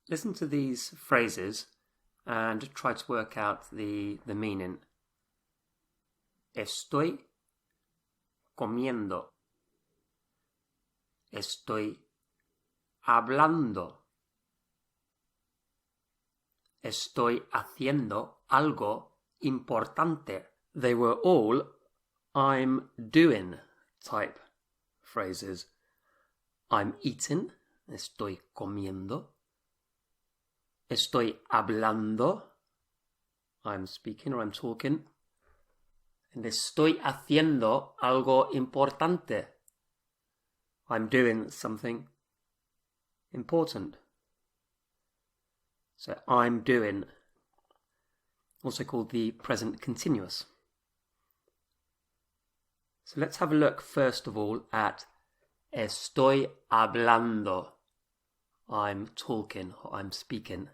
Listen to these phrases and try to work out the meaning. Estoy comiendo. Estoy hablando. Estoy haciendo algo importante. They were all I'm doing type phrases. I'm eating. Estoy comiendo. Estoy hablando. I'm speaking or I'm talking. And estoy haciendo algo importante. I'm doing something important. So I'm doing, also called the present continuous. So let's have a look first of all at estoy hablando. I'm talking or I'm speaking.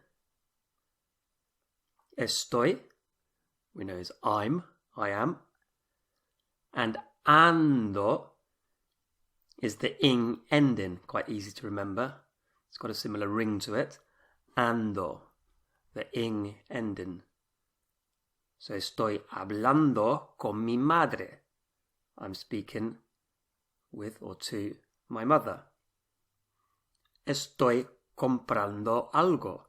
Estoy, we know is I am. And ando is the ing ending, quite easy to remember. It's got a similar ring to it. Ando, the ing ending. So estoy hablando con mi madre. I'm speaking with or to my mother. Estoy comprando algo.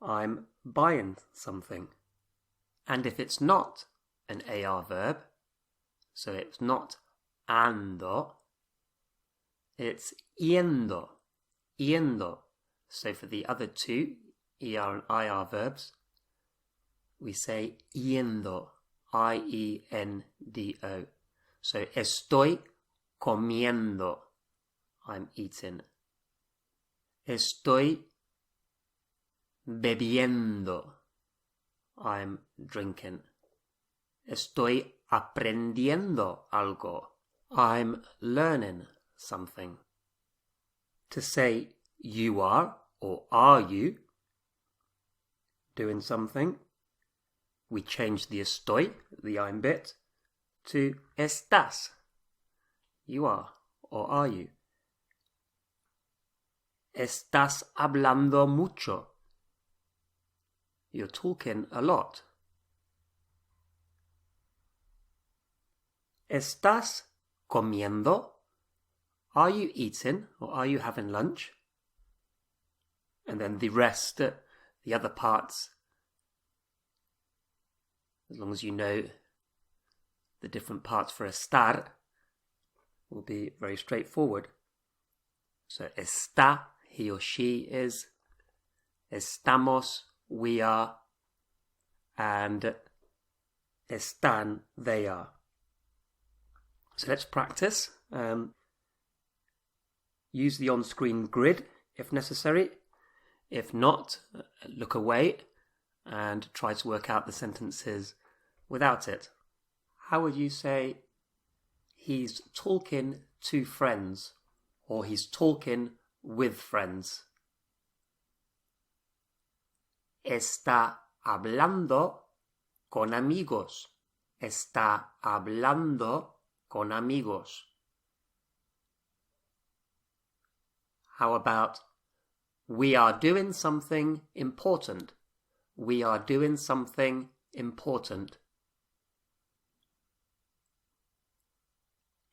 I'm buying something. And if it's not an AR verb, so it's not ando, it's yendo. Yendo. So for the other two, ER and IR verbs, we say yendo. I-E-N-D-O. So estoy comiendo. I'm eating. Estoy bebiendo. I'm drinking. Estoy aprendiendo algo. I'm learning something. To say you are or are you doing something, we change the estoy, the I'm bit, to estás. You are or are you? Estás hablando mucho. You're talking a lot. ¿Estás comiendo? Are you eating or are you having lunch? And then the rest, the other parts, as long as you know the different parts for estar, will be very straightforward. So está, he or she is. Estamos, we are. And están, they are. So let's practice. Use the on-screen grid if necessary. If not, look away and try to work out the sentences without it. How would you say he's talking to friends or he's talking with friends? Está hablando con amigos. Está hablando con amigos. How about we are doing something important? We are doing something important.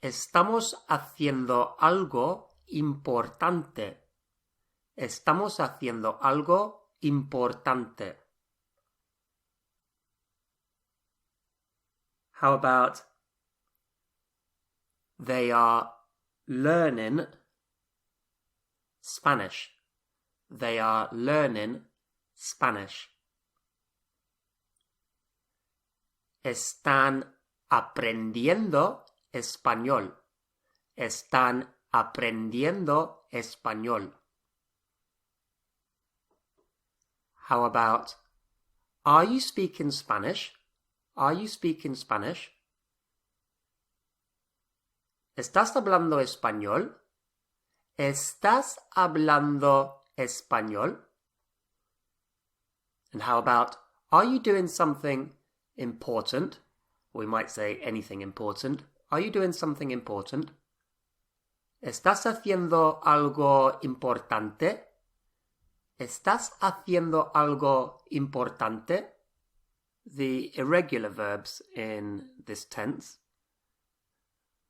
Estamos haciendo algo importante. Estamos haciendo algo importante. How about they are learning Spanish? They are learning Spanish. Están aprendiendo español. Están aprendiendo español. How about, are you speaking Spanish? Are you speaking Spanish? ¿Estás hablando español? ¿Estás hablando español? And how about, are you doing something important? We might say anything important. Are you doing something important? ¿Estás haciendo algo importante? ¿Estás haciendo algo importante? The irregular verbs in this tense,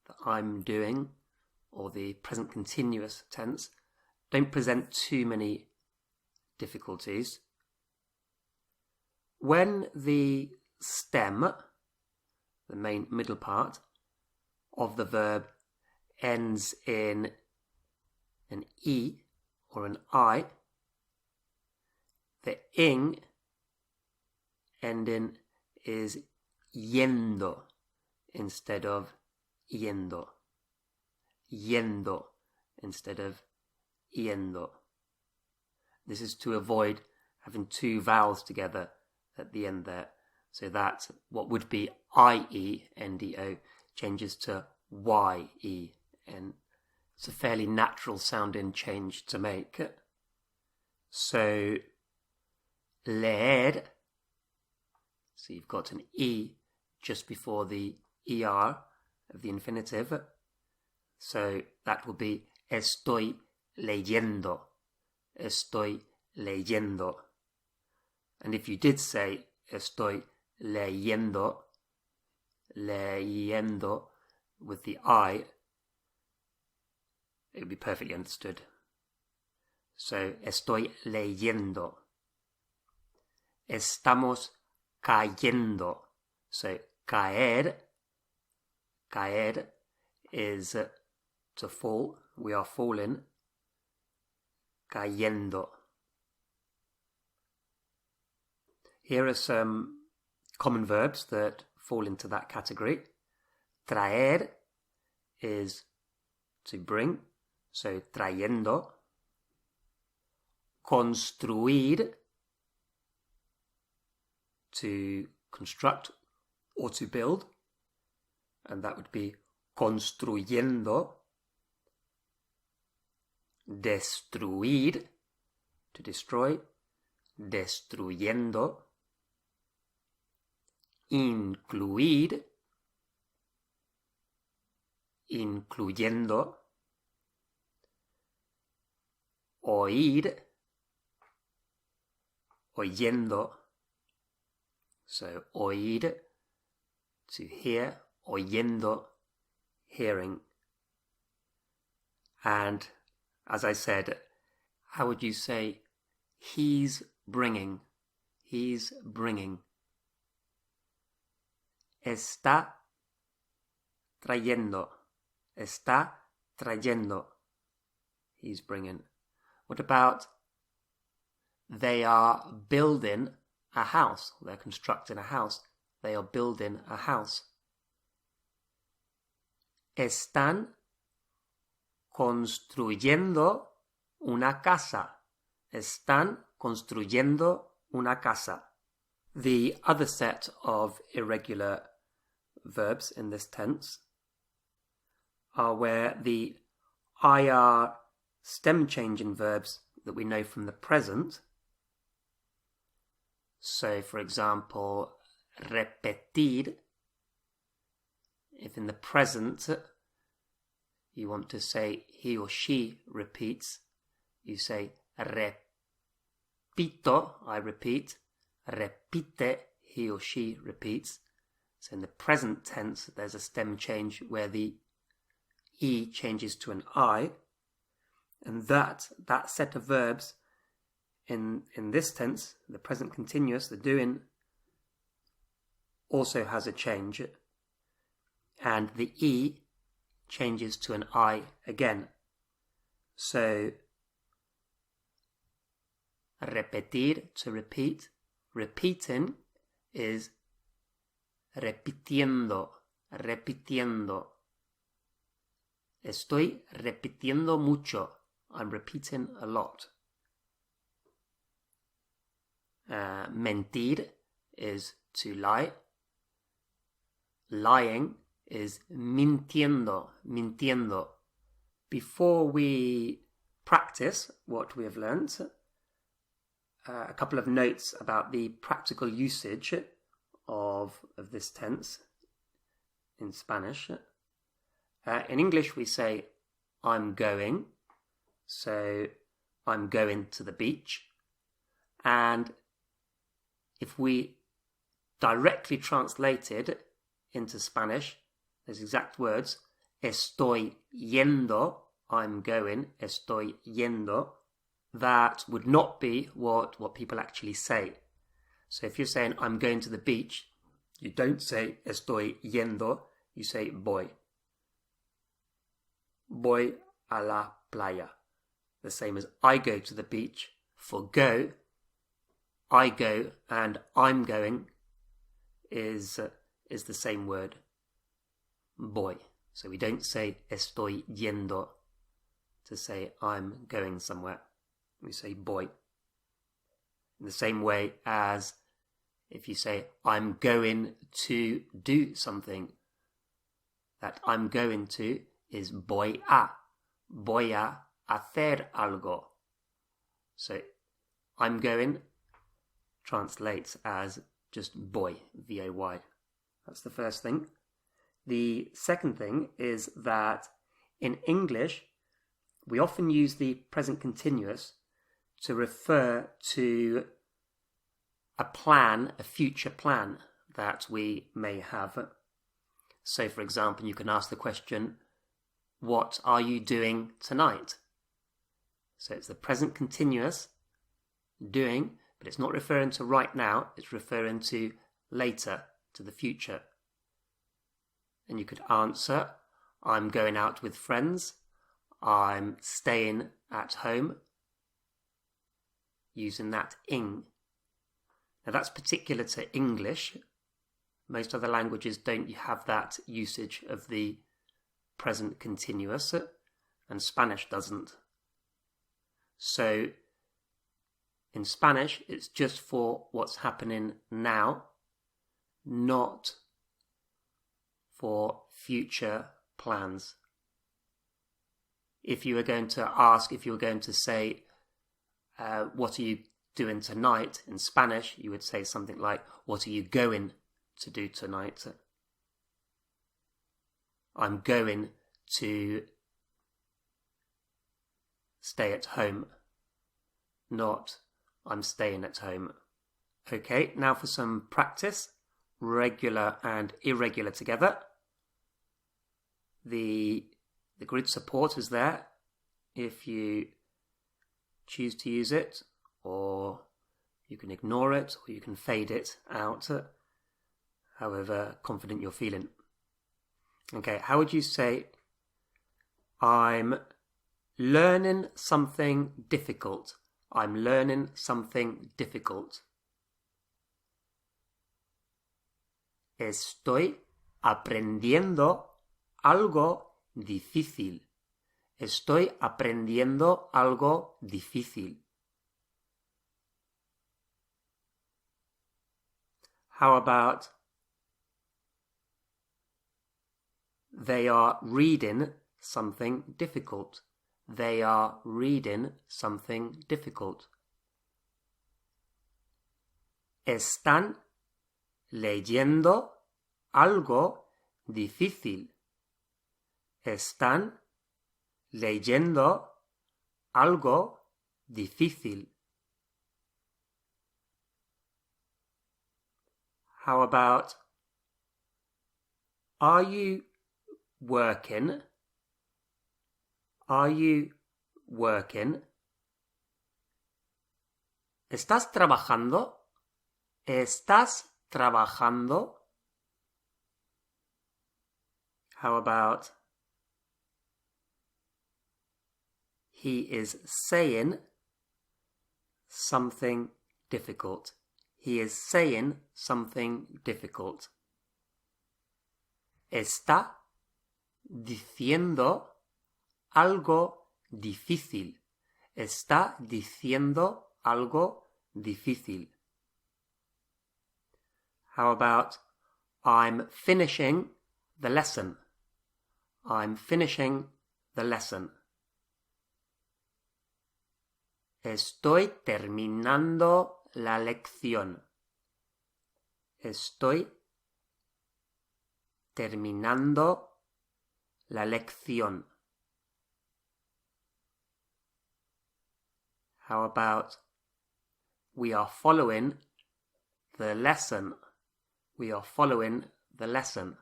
the I'm doing, or the present continuous tense, don't present too many difficulties. When the stem, the main middle part, of the verb ends in an E or an I, the ing ending is yendo instead of yendo. Yendo instead of yendo. This is to avoid having two vowels together at the end there, so that what would be IE, NDO, changes to YE, and it's a fairly natural sounding change to make. So, leer, so you've got an E just before the ER of the infinitive, so that will be estoy leyendo, estoy leyendo. And if you did say estoy leyendo, leyendo with the I, it would be perfectly understood. So, estoy leyendo. Estamos cayendo. So, caer is to fall. We are falling. Cayendo. Here are some common verbs that fall into that category. Traer is to bring, so trayendo. Construir, to construct or to build, and that would be construyendo. Destruir, to destroy, destruyendo. Incluir, incluyendo. Oír, oyendo. So, oír, to hear, oyendo, hearing. And, as I said, how would you say, he's bringing? He's bringing. Está trayendo. Está trayendo. He's bringing. What about they are building a house? They're constructing a house. They are building a house. Están construyendo una casa. Están construyendo una casa. The other set of irregular verbs in this tense are where the IR stem changing verbs that we know from the present. So, for example, repetir. If in the present you want to say he or she repeats, you say repito, I repeat. Repite, he or she repeats. So in the present tense, there's a stem change where the E changes to an I. And that set of verbs in this tense, the present continuous, the doing, also has a change. And the E changes to an I again. So, repetir, to repeat. Repeating is repitiendo, repitiendo. Estoy repitiendo mucho. I'm repeating a lot. Mentir is to lie. Lying is mintiendo, mintiendo. Before we practice what we have learnt, a couple of notes about the practical usage of this tense in Spanish. In English we say I'm going, so I'm going to the beach. And if we directly translated into Spanish, those exact words, estoy yendo, I'm going, estoy yendo, that would not be what people actually say. So if you're saying, I'm going to the beach, you don't say estoy yendo, you say voy. Voy a la playa. The same as I go to the beach. For go, I go and I'm going is the same word. Voy. So we don't say estoy yendo to say I'm going somewhere. We say voy. In the same way as if you say I'm going to do something, that I'm going to is voy a hacer algo. So I'm going translates as just voy, V-O-Y. That's the first thing. The second thing is that in English, we often use the present continuous to refer to a plan, a future plan that we may have. So, for example, you can ask the question, what are you doing tonight? So it's the present continuous, doing, but it's not referring to right now, it's referring to later, to the future. And you could answer, I'm going out with friends, I'm staying at home, using that ing. Now that's particular to English. Most other languages don't have that usage of the present continuous, and Spanish doesn't. So in Spanish, it's just for what's happening now, not for future plans. If you were going to say, what are you doing tonight? In Spanish, you would say something like, what are you going to do tonight? I'm going to stay at home, not I'm staying at home. Okay, now for some practice. Regular and irregular together. The grid support is there if you choose to use it, or you can ignore it, or you can fade it out, however confident you're feeling. Okay, how would you say, I'm learning something difficult? I'm learning something difficult. Estoy aprendiendo algo difícil. Estoy aprendiendo algo difícil. How about they are reading something difficult? They are reading something difficult. Están leyendo algo difícil. Están leyendo algo difícil. How about, are you working? Are you working? ¿Estás trabajando? ¿Estás trabajando? How about, he is saying something difficult. He is saying something difficult. Está diciendo algo difícil. Está diciendo algo difícil. How about, I'm finishing the lesson. I'm finishing the lesson. Estoy terminando la lección. Estoy terminando la lección. How about, We are following the lesson. We are following the lesson.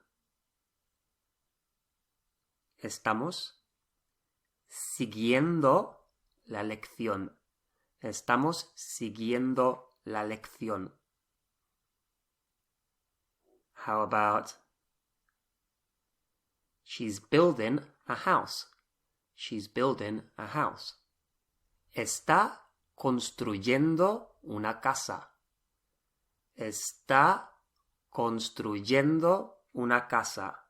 Estamos siguiendo la lección. Estamos siguiendo la lección. How about she's building a house? She's building a house. Está construyendo una casa. Está construyendo una casa.